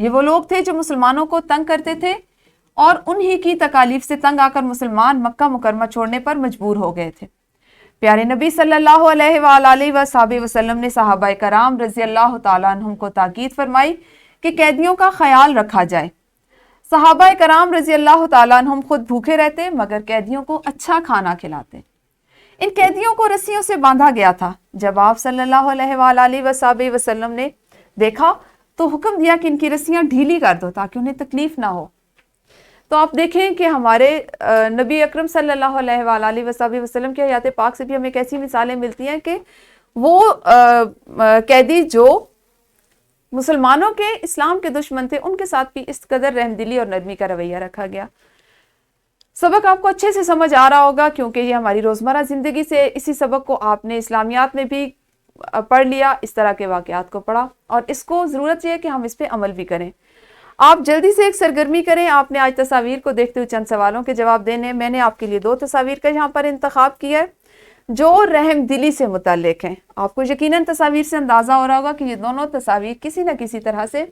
یہ وہ لوگ تھے جو مسلمانوں کو تنگ کرتے تھے اور انہی کی تکالیف سے تنگ آ کر مسلمان مکہ مکرمہ چھوڑنے پر مجبور ہو گئے تھے۔ پیارے نبی صلی اللہ علیہ وآلہ وصحبہ وسلم نے صحابہ کرام رضی اللہ تعالیٰ عنہم کو تاکید فرمائی کہ قیدیوں کا خیال رکھا جائے۔ صحابہ کرام رضی اللہ تعالیٰ عنہم خود بھوکے رہتے مگر قیدیوں کو اچھا کھانا کھلاتے۔ ان قیدیوں کو رسیوں سے باندھا گیا تھا۔ جب آپ صلی اللہ علیہ وآلہ وصحبہ وسلم نے دیکھا تو حکم دیا کہ ان کی رسیاں ڈھیلی کر دو تاکہ انہیں تکلیف نہ ہو۔ تو آپ دیکھیں کہ ہمارے نبی اکرم صلی اللہ علیہ وآلہ وصحبہ وسلم کی حیات پاک سے بھی ہمیں کیسی مثالیں ملتی ہیں کہ وہ قیدی جو مسلمانوں کے اسلام کے دشمن تھے ان کے ساتھ بھی اس قدر رحم دلی اور نرمی کا رویہ رکھا گیا۔ سبق آپ کو اچھے سے سمجھ آ رہا ہوگا کیونکہ یہ ہماری روزمرہ زندگی سے اسی سبق کو آپ نے اسلامیات میں بھی پڑھ لیا، اس طرح کے واقعات کو پڑھا اور اس کو ضرورت یہ ہے کہ ہم اس پہ عمل بھی کریں۔ آپ جلدی سے ایک سرگرمی کریں۔ آپ نے آج تصاویر کو دیکھتے ہوئے چند سوالوں کے جواب دینے، میں نے آپ کے لیے 2 تصاویر کا یہاں پر انتخاب کیا ہے جو رحم دلی سے متعلق ہیں۔ آپ کو یقیناً تصاویر سے اندازہ ہو رہا ہوگا کہ یہ دونوں تصاویر کسی نہ کسی طرح سے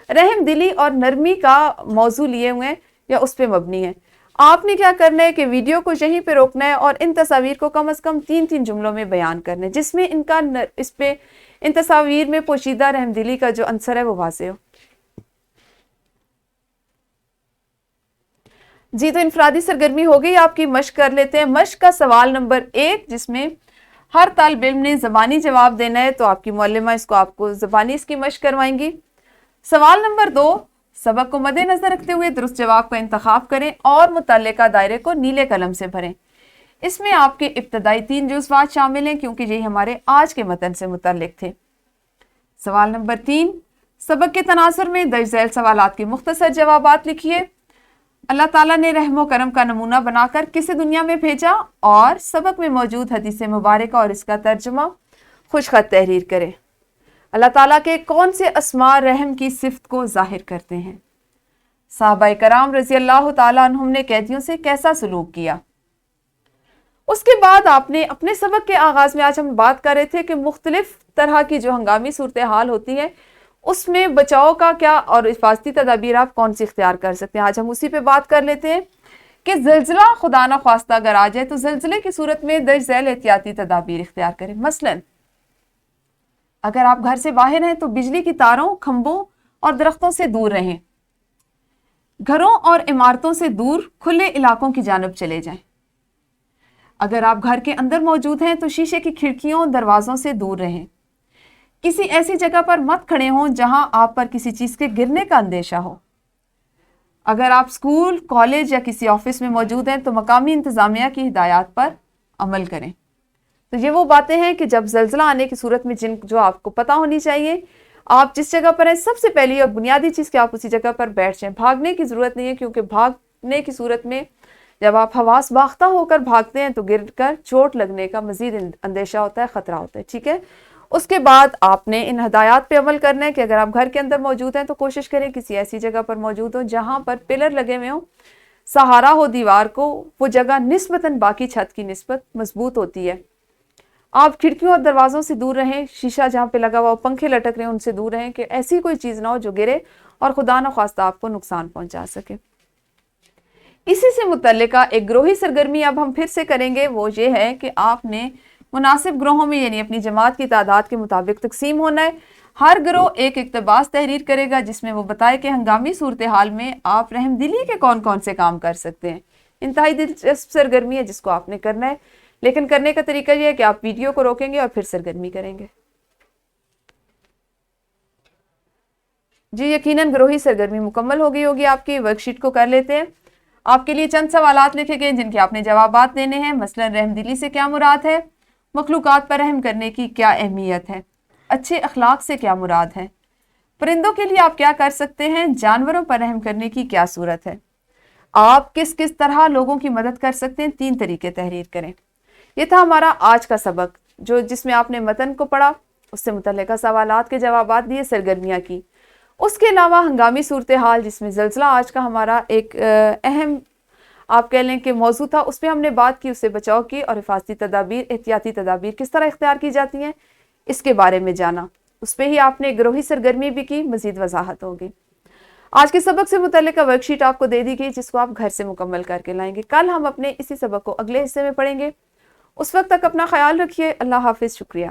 رحم دلی اور نرمی کا موضوع لیے ہوئے ہیں یا اس پہ مبنی ہیں۔ آپ نے کیا کرنا ہے کہ ویڈیو کو یہیں پہ روکنا ہے اور ان تصاویر کو کم از کم 3 جملوں میں بیان کرنا ہے جس میں ان تصاویر میں پوشیدہ رحم دلی کا جو عنصر ہے وہ واضح ہو۔ جی تو انفرادی سرگرمی ہو گئی آپ کی، مشق کر لیتے ہیں۔ مشق کا سوال نمبر 1 جس میں ہر طالب علم نے زبانی جواب دینا ہے، تو آپ کی معلمہ اس کو آپ کو زبانی اس کی مشق کروائیں گی۔ سوال نمبر 2، سبق کو مد نظر رکھتے ہوئے درست جواب کا انتخاب کریں اور متعلقہ دائرے کو نیلے قلم سے بھریں۔ اس میں آپ کے ابتدائی 3 جزوات شامل ہیں کیونکہ یہی ہمارے آج کے متن سے متعلق تھے۔ سوال نمبر 3، سبق کے تناظر میں درج ذیل سوالات کے مختصر جوابات لکھیے۔ اللہ تعالیٰ نے رحم و کرم کا نمونہ بنا کر کسی دنیا میں بھیجا، اور سبق میں موجود حدیث مبارکہ اور اس کا ترجمہ خوش خط تحریر کرے۔ اللہ تعالیٰ کے کون سے اسماء رحم کی صفت کو ظاہر کرتے ہیں؟ صحابہ کرام رضی اللہ تعالیٰ عنہم نے قیدیوں سے کیسا سلوک کیا؟ اس کے بعد آپ نے اپنے سبق کے آغاز میں، آج ہم بات کر رہے تھے کہ مختلف طرح کی جو ہنگامی صورتحال ہوتی ہے اس میں بچاؤ کا کیا اور حفاظتی تدابیر آپ کون سی اختیار کر سکتے ہیں۔ آج ہم اسی پہ بات کر لیتے ہیں کہ زلزلہ خدا نہ خواستہ اگر آ جائے تو زلزلے کی صورت میں درج ذیل احتیاطی تدابیر اختیار کریں۔ مثلا اگر آپ گھر سے باہر ہیں تو بجلی کی تاروں، کھمبوں اور درختوں سے دور رہیں۔ گھروں اور عمارتوں سے دور کھلے علاقوں کی جانب چلے جائیں۔ اگر آپ گھر کے اندر موجود ہیں تو شیشے کی کھڑکیوں، دروازوں سے دور رہیں۔ کسی ایسی جگہ پر مت کھڑے ہوں جہاں آپ پر کسی چیز کے گرنے کا اندیشہ ہو۔ اگر آپ اسکول، کالج یا کسی آفس میں موجود ہیں تو مقامی انتظامیہ کی ہدایات پر عمل کریں۔ تو یہ وہ باتیں ہیں کہ جب زلزلہ آنے کی صورت میں جو آپ کو پتہ ہونی چاہیے۔ آپ جس جگہ پر ہیں سب سے پہلی اور بنیادی چیز کہ آپ اسی جگہ پر بیٹھ جائیں۔ بھاگنے کی ضرورت نہیں ہے کیونکہ بھاگنے کی صورت میں جب آپ حواس باختہ ہو کر بھاگتے ہیں تو گر کر چوٹ لگنے کا مزید اندیشہ ہوتا ہے، خطرہ ہوتا ہے، ٹھیک ہے۔ اس کے بعد آپ نے ان ہدایات پہ عمل کرنا ہے کہ اگر آپ گھر کے اندر موجود ہیں تو کوشش کریں کسی ایسی جگہ پر موجود ہوں جہاں پر پلر لگے ہوئے ہوں، سہارا ہو دیوار کو، وہ جگہ نسبتاً باقی چھت کی نسبت مضبوط ہوتی ہے۔ آپ کھڑکیوں اور دروازوں سے دور رہیں، شیشہ جہاں پہ لگا ہوا پنکھے لٹک رہے ہیں ان سے دور رہیں کہ ایسی کوئی چیز نہ ہو جو گرے اور خدا نہ خواستہ آپ کو نقصان پہنچا سکے۔ اسی سے متعلقہ ایک گروہی سرگرمی اب ہم پھر سے کریں گے، وہ یہ ہے کہ آپ نے مناسب گروہوں میں یعنی اپنی جماعت کی تعداد کے مطابق تقسیم ہونا ہے۔ ہر گروہ ایک اقتباس تحریر کرے گا جس میں وہ بتائے کہ ہنگامی صورتحال میں آپ رحم دلی کے کون کون سے کام کر سکتے ہیں۔ انتہائی دلچسپ سرگرمی ہے جس کو آپ نے کرنا ہے، لیکن کرنے کا طریقہ یہ ہے کہ آپ ویڈیو کو روکیں گے اور پھر سرگرمی کریں گے۔ جی یقیناً گروہی سرگرمی مکمل ہو گئی ہوگی آپ کی۔ ورک شیٹ کو کر لیتے ہیں۔ آپ کے لیے چند سوالات لکھے گئے جن کے آپ نے جوابات دینے ہیں۔ مثلا رحم دلی سے کیا مراد ہے؟ مخلوقات پر رحم کرنے کی کیا اہمیت ہے؟ اچھے اخلاق سے کیا مراد ہے؟ پرندوں کے لیے آپ کیا کر سکتے ہیں؟ جانوروں پر رحم کرنے کی کیا صورت ہے؟ آپ کس کس طرح لوگوں کی مدد کر سکتے ہیں؟ 3 طریقے تحریر کریں۔ یہ تھا ہمارا آج کا سبق جس میں آپ نے متن کو پڑھا، اس سے متعلقہ سوالات کے جوابات دیے، سرگرمیاں کی۔ اس کے علاوہ ہنگامی صورتحال جس میں زلزلہ آج کا ہمارا ایک اہم آپ کہہ لیں کہ موضوع تھا، اس پہ ہم نے بات کی، اس سے بچاؤ کی اور حفاظتی تدابیر، احتیاطی تدابیر کس طرح اختیار کی جاتی ہیں اس کے بارے میں جانا۔ اس پہ ہی آپ نے گروہی سرگرمی بھی کی، مزید وضاحت ہوگی۔ آج کے سبق سے متعلق ورک شیٹ آپ کو دے دی گئی جس کو آپ گھر سے مکمل کر کے لائیں گے. کل ہم اپنے اسی سبق کو اگلے حصے میں پڑھیں گے. اس وقت تک اپنا خیال رکھیے. اللہ حافظ. شکریہ.